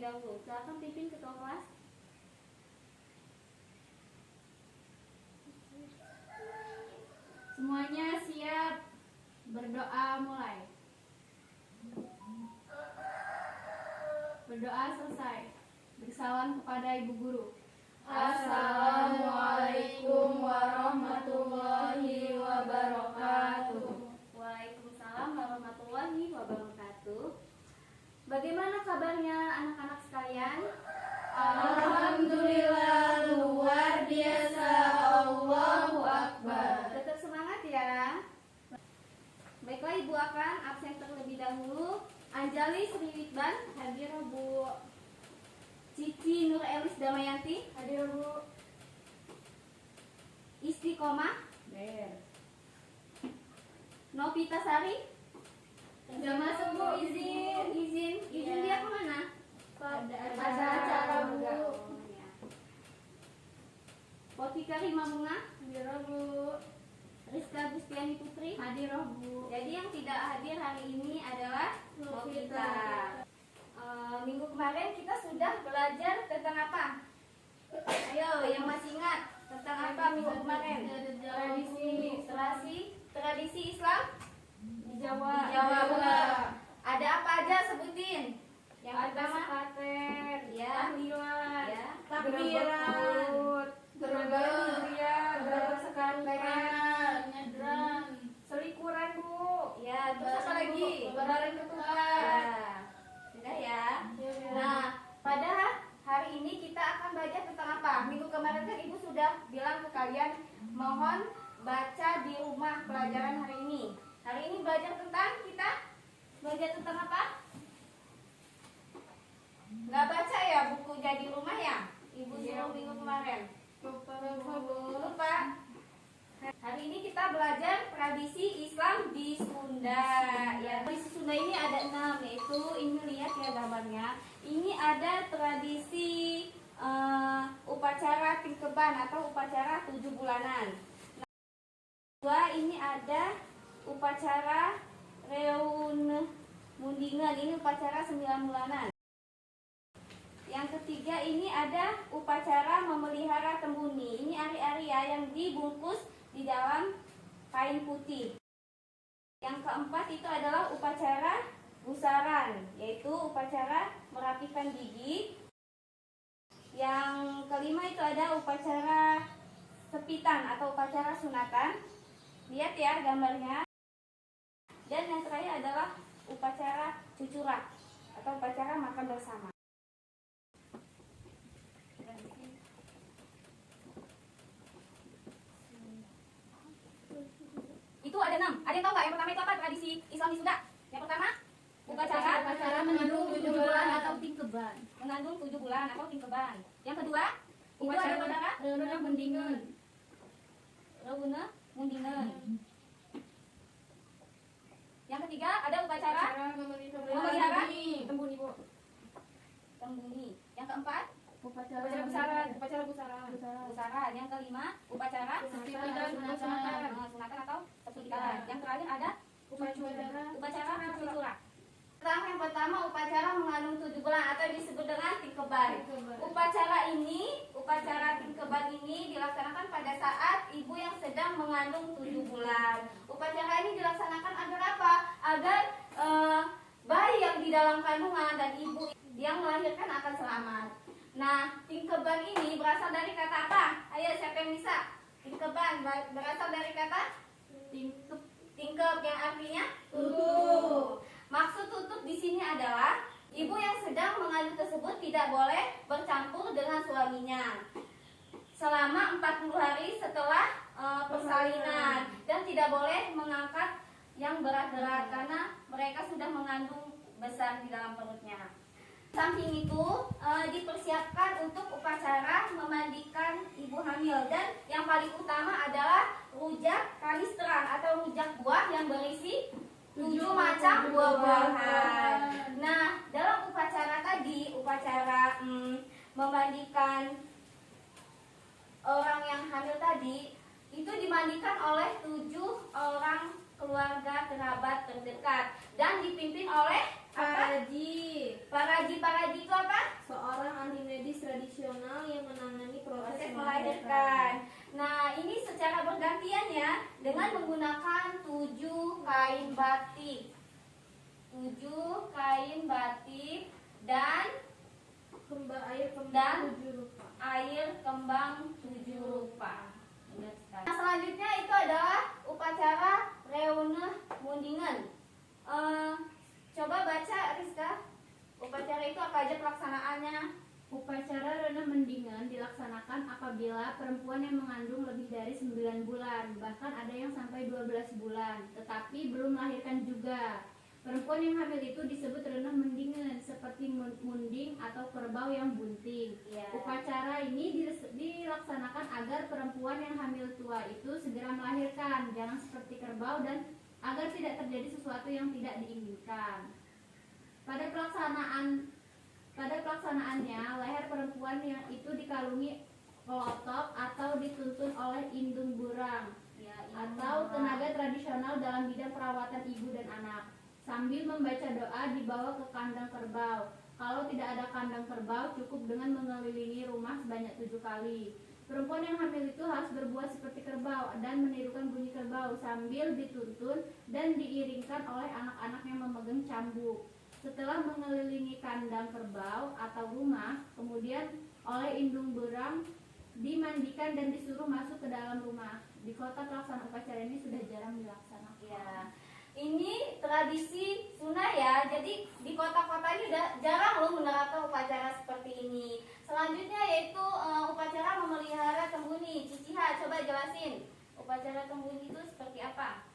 dahulu. Silakan pimpin ketua kelas. Semuanya siap, berdoa mulai. Berdoa selesai. Bersalam kepada ibu guru. Assalamualaikum warahmatullahi wabarakatuh. Waalaikumsalam warahmatullahi wabarakatuh. Bagaimana kabarnya anak-anak sekalian? Alhamdulillah, luar biasa. Allahu Akbar. Tetap semangat ya. Baiklah, ibu akan absen terlebih dahulu. Anjali Sri Witban, hadir Bu. Cici Nur Elis Damayanti, Hadir Bu. Istiqomah, Hadir. Novita Sari. Sudah masuk Bu, izin. Izin dia kemana? Ada acara Bu. Oh, ya. Potika Rima Bunga, Hadir Bu. Rizka Gustiani Putri. Hadir Bu. Jadi yang tidak hadir hari ini adalah Novita. Novita. Minggu kemarin kita sudah belajar tentang apa? Ayo, yang masih ingat tentang apa minggu kemarin? Tradisi Islam Di Jawa. di Jawa Barat. Ada apa aja sebutin? Yang Ada pertama, sekaten, ya, tahlilan, ya, takbiran, gerbang hijriah, gerbang sekaten, nyadran, selikuran Bu. ya, terus apa lagi? Lebaran Ya, ketupat. sudah ya. Nah, pada hari ini kita akan belajar tentang apa? Minggu kemarin kan ibu sudah bilang ke kalian, mohon baca di rumah pelajaran hari ini. Hari ini belajar tentang apa? Nggak baca ya bukunya di rumah ya? Ibu suruh minggu kemarin. Lupa. Hari ini kita belajar tradisi Islam di Sunda. Ya, tradisi Sunda ini ada 6, yaitu ini lihat ya gambarnya. Ini ada tradisi upacara tingkeban atau upacara 7 bulanan. Nah, kedua ini ada upacara reun mundingan, ini upacara 9 bulanan. Yang ketiga ini ada upacara memelihara tembuni. Ini ari-ari ya yang dibungkus di dalam kain putih. Yang keempat itu adalah upacara busaran, yaitu upacara merapikan gigi. Yang kelima itu ada upacara sepitan atau upacara sunatan. Lihat ya gambarnya. Dan yang terakhir adalah upacara cucurak atau upacara makan bersama. Itu ada 6. Ada yang tahu nggak? Yang pertama itu apa tradisi Islam di Sunda? Yang pertama upacara mengandung 7 bulan atau tingkeban. Mengandung 7 bulan atau tingkeban. Yang kedua itu ada upacara reuna mendingan. reuna mundingan. Yang ketiga ada upacara memelihara tembuni Bu. tembuni. Yang keempat Upacara busaran. busaran. Yang kelima upacara Sunatan. sunatan atau sepitikan. Yang terakhir ada upacara cucurak. Yang pertama upacara mengandung 7 bulan atau disebut dengan tingkeban. Upacara tingkeban ini dilaksanakan pada saat ibu yang sedang mengandung 7 bulan. Upacara ini dilaksanakan agar apa? Agar bayi yang di dalam kandungan dan ibu yang melahirkan akan selamat. Nah, tingkeban ini berasal dari kata apa? Ayo, siapa yang bisa? Tingkeban berasal dari kata tingkep yang artinya tutup. Maksud tutup di sini adalah ibu yang sedang mengandung tersebut tidak boleh bercampur dengan suaminya selama 40 hari setelah persalinan, dan tidak boleh mengangkat yang berat-berat karena mereka sudah mengandung besar di dalam perutnya. Samping itu dipersiapkan untuk upacara memandikan ibu hamil, dan yang paling utama adalah rujak kanisteran atau rujak buah yang berisi 7 macam buah-buahan. Nah, dalam upacara tadi, upacara memandikan orang yang hamil tadi, itu dimandikan oleh 7 orang keluarga keluarga kerabat terdekat dan dipimpin oleh Paraji, Paraji itu apa? seorang ahli medis tradisional yang menangani proses Proses melahirkan. melahirkan. Nah, ini secara bergantian ya dengan menggunakan 7 kain batik. 7 kain batik dan Air kembang Dan 7 rupa. air kembang 7 rupa. Nah, selanjutnya itu adalah upacara reune mundingan. Coba baca Rizka. Upacara itu apa aja pelaksanaannya? Upacara renah mendingan dilaksanakan apabila perempuan yang mengandung lebih dari 9 bulan, bahkan ada yang sampai 12 bulan, tetapi belum melahirkan juga. Perempuan yang hamil itu disebut renah mendingan, seperti munding atau kerbau yang bunting. Ya. Upacara ini dilaksanakan agar perempuan yang hamil tua itu segera melahirkan, jangan seperti kerbau, dan agar tidak terjadi sesuatu yang tidak diinginkan. Pada pelaksanaannya, leher perempuan yang itu dikalungi kelotok atau dituntun oleh indung burang Ya, atau tenaga tradisional dalam bidang perawatan ibu dan anak, sambil membaca doa dibawa ke kandang kerbau. Kalau tidak ada kandang kerbau, cukup dengan mengelilingi rumah sebanyak 7 kali. Perempuan yang hamil itu harus berbuat seperti kerbau dan menirukan bunyi kerbau sambil dituntun dan diiringkan oleh anak-anak yang memegang cambuk. Setelah mengelilingi kandang kerbau atau rumah, kemudian oleh indung berang dimandikan dan disuruh masuk ke dalam rumah. Di kota pelaksanaan upacara ini sudah jarang dilaksanakan. Ya. Ini tradisi sunnah ya. Jadi di kota-kota ini udah jarang loh menerapkan upacara seperti ini. Selanjutnya yaitu upacara memelihara tembuni. Ciciha, coba jelasin. Upacara tembuni itu seperti apa?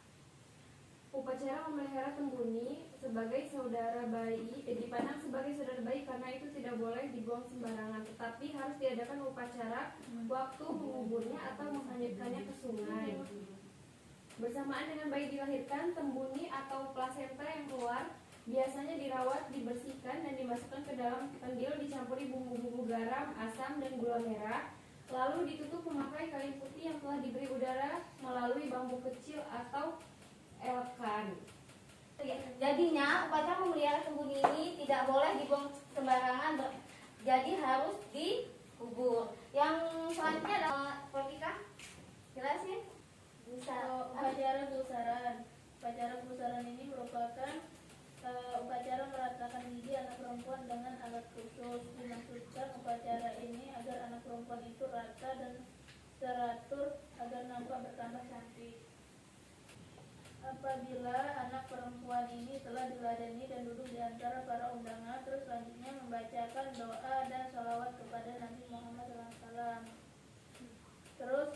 Upacara memelihara tembuni sebagai saudara bayi dipandang sebagai saudara bayi karena itu tidak boleh dibuang sembarangan, tetapi harus diadakan upacara waktu menguburnya atau menghanyutkannya ke sungai. Bersamaan dengan bayi dilahirkan, tembuni atau plasenta yang keluar biasanya dirawat, dibersihkan, dan dimasukkan ke dalam kendil dicampuri bumbu-bumbu garam, asam, dan gula merah, lalu ditutup memakai kain putih yang telah diberi udara melalui bambu kecil atau elekan. Jadinya upacara memelihara tembuni ini tidak boleh dibuang sembarangan, jadi harus dikubur. Yang selanjutnya adalah Protika, jelasin. Upacara pusaran. Upacara pusaran ini merupakan upacara meratakan gigi anak perempuan dengan alat khusus. Dimaksudkan upacara ini agar anak perempuan itu rata dan teratur agar nampak bertambah cantik. Apabila anak perempuan ini telah diladeni dan duduk di antara para undangan, terus selanjutnya membacakan doa dan sholawat kepada Nabi Muhammad SAW. Terus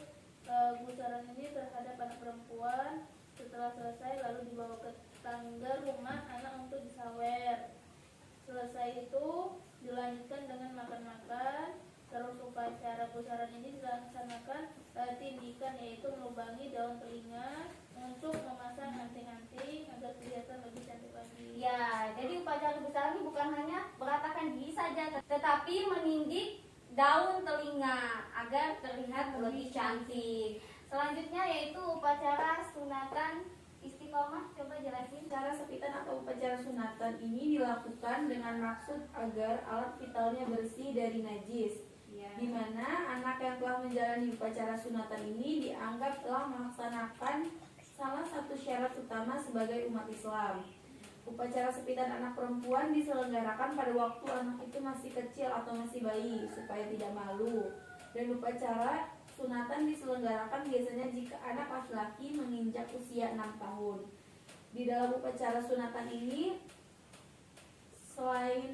pusaran ini terhadap anak perempuan. Setelah selesai lalu dibawa ke tangga rumah anak untuk disawer. Selesai itu dilanjutkan dengan makan-makan. Terus upacara pusaran ini dilaksanakan tindikan, yaitu melubangi daun telinga untuk memasang anting-anting agar kelihatan lebih cantik lagi. Ya, jadi upacara pusaran ini bukan hanya meratakan gigi saja, tetapi menindik daun telinga agar terlihat lebih cantik. Selanjutnya yaitu upacara sunatan istiqomah. Coba jelasin. Cara sepitan atau upacara sunatan ini dilakukan dengan maksud agar alat vitalnya bersih dari najis, di mana anak yang telah menjalani upacara sunatan ini dianggap telah melaksanakan salah satu syarat utama sebagai umat Islam. Upacara sepitan anak perempuan diselenggarakan pada waktu anak itu masih kecil atau masih bayi supaya tidak malu. Dan upacara sunatan diselenggarakan biasanya jika anak laki-laki menginjak usia 6 tahun. Di dalam upacara sunatan ini, selain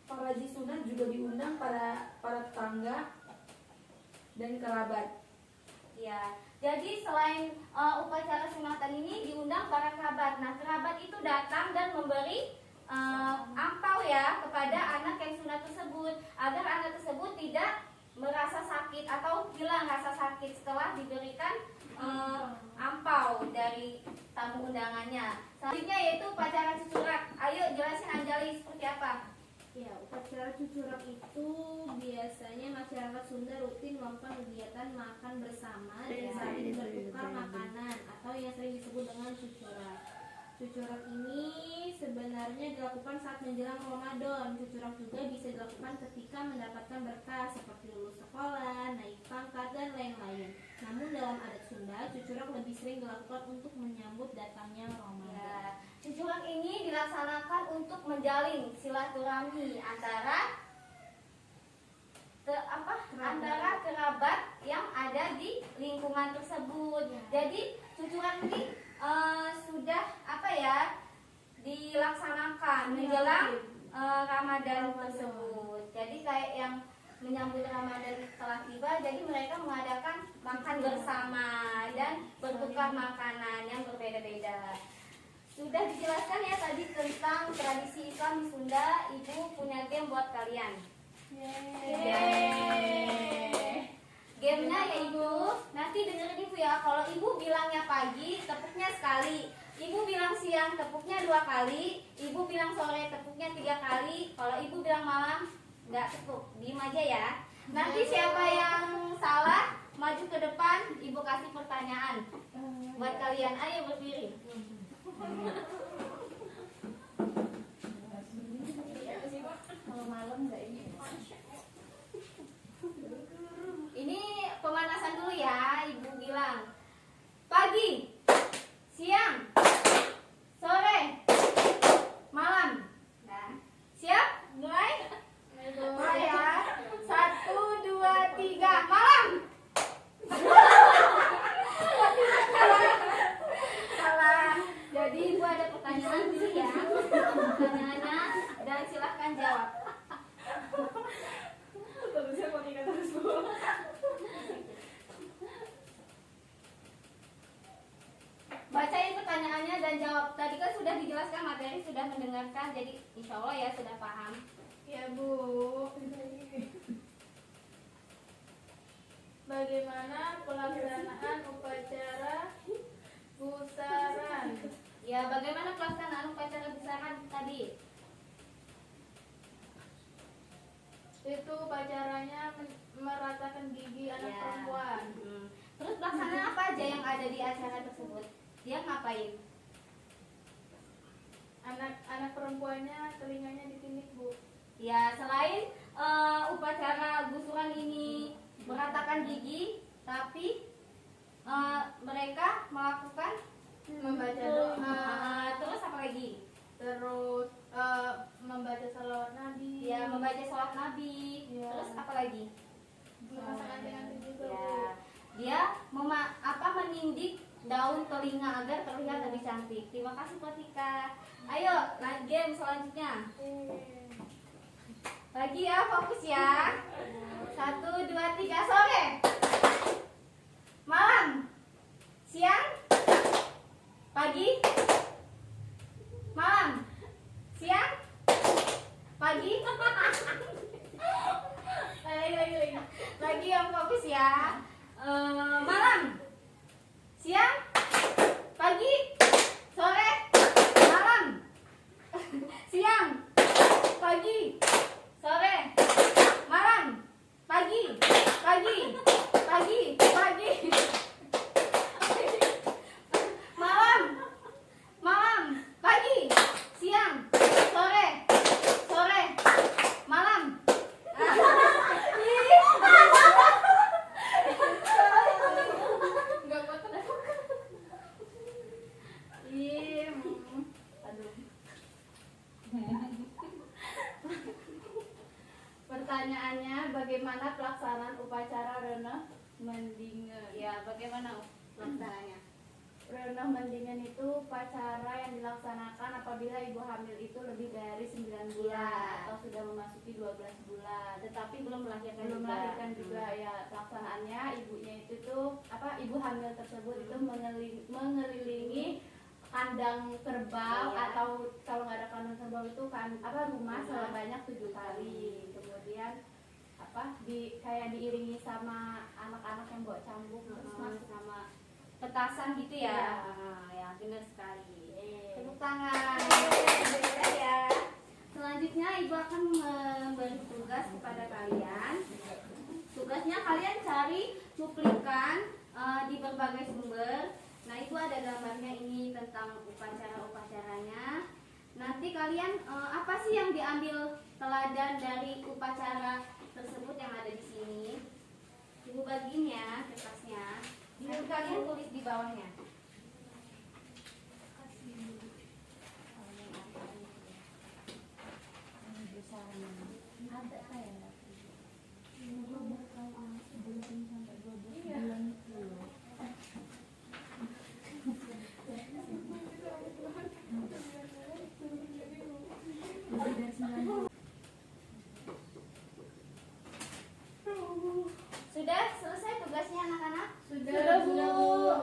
para haji sunat juga diundang para tetangga dan kerabat. Ya, jadi selain upacara sunatan ini diundang para kerabat. Nah, kerabat itu datang dan memberi angpau ya kepada anak yang sunat tersebut agar anak tersebut tidak merasa sakit atau hilang rasa sakit setelah diberikan angpau dari tamu undangannya. Selanjutnya yaitu upacara cucurak. Ayo jelasin Anjali seperti apa? Ya, upacara cucurak itu biasanya masyarakat Sunda rutin melakukan kegiatan makan bersama dan saling bertukar makanan atau yang sering disebut dengan cucurak. Cucurak ini sebenarnya dilakukan saat menjelang Ramadan. Cucurak juga bisa dilakukan ketika mendapatkan berkah seperti lulus sekolah, naik pangkat, dan lain-lain. Namun dalam adat Sunda, cucurak lebih sering dilakukan untuk menyambut datangnya Ramadan. Ya, cucurak ini dilaksanakan untuk menjalin silaturahmi antara antara kerabat yang ada di lingkungan tersebut. Jadi cucurak ini sudah dilaksanakan menjelang Ramadan tersebut. Jadi kayak yang menyambut Ramadan telah tiba, jadi mereka mengadakan makan bersama dan bertukar makanan yang berbeda-beda. Sudah dijelaskan ya tadi tentang tradisi Islam di Sunda. Ibu punya game buat kalian. Gamenya yaitu, nanti dengerin ibu ya. Kalau ibu bilangnya pagi, tepuknya sekali. Ibu bilang siang, tepuknya 2 kali. Ibu bilang sore, tepuknya 3 kali. Kalau ibu bilang malam, nggak tepuk, diem aja ya. Nanti siapa yang salah maju ke depan, ibu kasih pertanyaan buat kalian. Ayo berdiri. Kalau malam nggak ini. Ini pemanasan dulu ya. Ibu bilang pagi, siang, sore, malam. Nah, siap? Mulai? Mulai ya. 1, 2, 3, malam. Salah. Jadi ibu ada pertanyaan dulu ya. Pertanyaannya dan silahkan jawab. Bacain pertanyaannya dan jawab. Tadi kan sudah dijelaskan materi, sudah mendengarkan, jadi insya Allah ya sudah paham. Ya Bu. Bagaimana pelaksanaan upacara busaran? Ya, bagaimana pelaksanaan upacara besaran tadi? Itu upacaranya meratakan gigi anak Ya. perempuan. Terus pelaksanaan apa aja yang ada di acara tersebut? Dia ngapain? Anak perempuannya telinganya ditindik Bu. Ya, selain upacara gusuran ini meratakan gigi, tapi mereka melakukan Membaca doa. terus apa lagi? Terus membaca salawat Nabi. Ya, membaca sholat Nabi. Ya. Terus apa lagi? Memasak anting-anting juga Bu. Ya, dia menindik daun telinga agar terlihat lebih cantik. Terima kasih Pratika. Ayo, lanjut game selanjutnya. Lagi ya, fokus ya. 1, 2, 3, sore, malam, siang, pagi, malam, siang, pagi. Lagi yang fokus ya. Malam, siang, pagi, sore, malam, siang, pagi, sore, malam, pagi, pagi, pagi, pagi, malam, malam, pagi, siang, sore, sore, malam. Enggak kuat. Aduh. Pertanyaannya, bagaimana pelaksanaan upacara Renah Mendingan? Ya, bagaimana pelaksananya? Renah Mendingan itu upacara yang dilaksanakan apabila ibu hamil itu lebih dari 9 bulan Ya. atau sudah memasuki 12 bulan. Tetapi belum melahirkan Belum juga. melahirkan juga ya. Pelaksanaannya ibunya itu tuh ibu hamil tersebut itu mengelilingi kandang kerbau Ya. atau kalau nggak ada kandang kerbau itu rumah sebanyak 7 kali. Kemudian kayak diiringi sama anak-anak yang bawa cambuk terus masuk sama petasan gitu ya. Iya. Ya, benar sekali. Iya. Tepuk tangan. Ya. Selanjutnya ibu akan memberi tugas kepada kalian. Tugasnya kalian cari cuplikan di berbagai sumber. Nah, itu ada gambarnya ini tentang upacara-upacaranya. Nanti kalian apa sih yang diambil teladan dari upacara tersebut yang ada di sini? Ibu bagiin ya kertasnya. Nanti kalian tulis di bawahnya. Sudah selesai tugasnya anak-anak? Sudah, Bu.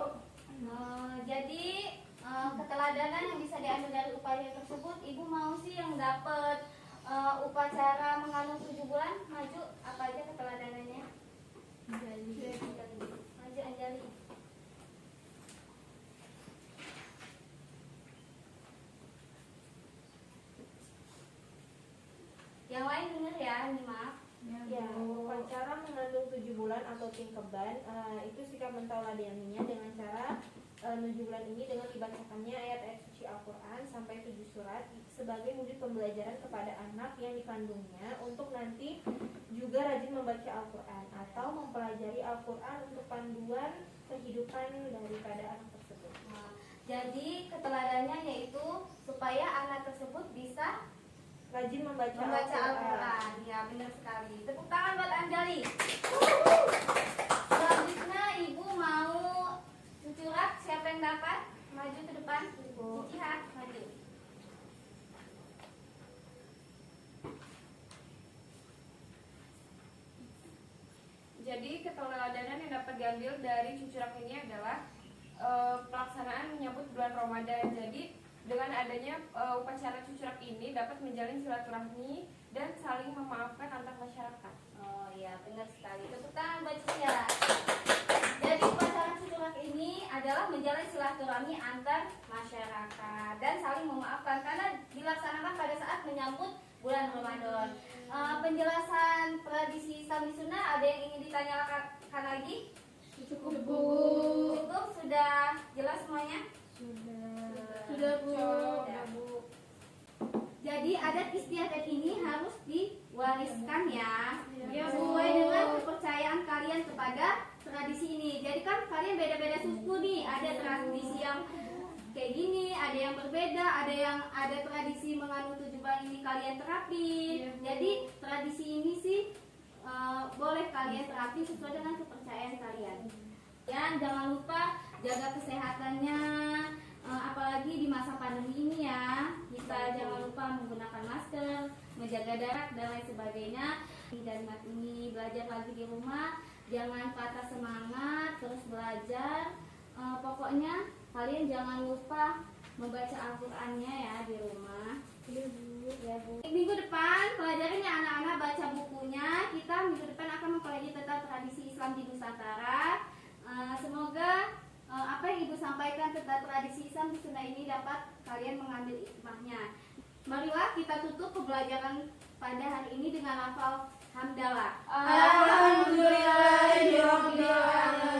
Jadi keteladanan yang bisa diambil dari upacara tersebut, ibu mau sih yang dapat upacara mengandung 7 bulan? Maju, apa aja keteladanannya? Maju Anjali. Yang lain denger ya, nyimak. Ya, upacara mengandung 7 bulan atau tingkeban itu sikap mentauladaninya dengan cara 7 bulan ini dengan dibacakannya ayat-ayat suci Al-Quran sampai 7 surat sebagai wujud pembelajaran kepada anak yang dikandungnya untuk nanti juga rajin membaca Al-Quran atau mempelajari Al-Quran untuk panduan kehidupan daripada anak tersebut. Nah, jadi keteladanannya yaitu supaya anak tersebut bisa Rajin membaca Al-Quran. Ya, benar sekali. Tepuk tangan buat Anjali. Selanjutnya ibu mau cucurak, siapa yang dapat? Maju ke depan. Cici, maju. Jadi keteladanan yang dapat diambil dari cucurak ini adalah pelaksanaan menyambut bulan Ramadan. Jadi dengan adanya upacara cucurak ini dapat menjalin silaturahmi dan saling memaafkan antar masyarakat. Oh iya, benar sekali. Tepuk tangan buat Cici. Jadi upacara cucurak ini adalah menjalin silaturahmi antar masyarakat dan saling memaafkan karena dilaksanakan pada saat menyambut bulan Ramadan. Penjelasan tradisi Islam di Sunnah ada yang ingin ditanyakan lagi? Cukup, Bu. Cukup, sudah jelas semuanya? Sudah, Bu. Sudah, Bu. Jadi adat istiadat ini harus diwariskan ya, sesuai dengan kepercayaan kalian kepada tradisi ini. Jadi kan kalian beda-beda suku nih, ada tradisi yang kayak gini, ada yang berbeda, ada tradisi mengandung 7 bulan ini kalian terapin. Jadi tradisi ini sih boleh kalian terapin sesuai dengan kepercayaan kalian. Dan jangan lupa jaga kesehatannya, apalagi di masa pandemi ini ya. Kita jangan lupa menggunakan masker, menjaga jarak dan lain sebagainya. Dan saat ini belajar lagi di rumah, jangan patah semangat, terus belajar. Pokoknya kalian jangan lupa membaca Al-Qur'annya ya di rumah. Ya, Bu. Minggu depan pelajarannya anak-anak baca bukunya. Kita minggu depan akan mempelajari tentang tradisi Islam di Nusantara. Semoga apa yang Ibu sampaikan tentang tradisi Islam di Sunnah ini dapat kalian mengambil hikmahnya. Marilah kita tutup pembelajaran pada hari ini dengan lafal hamdalah. Alhamdulillahirobbilalamin.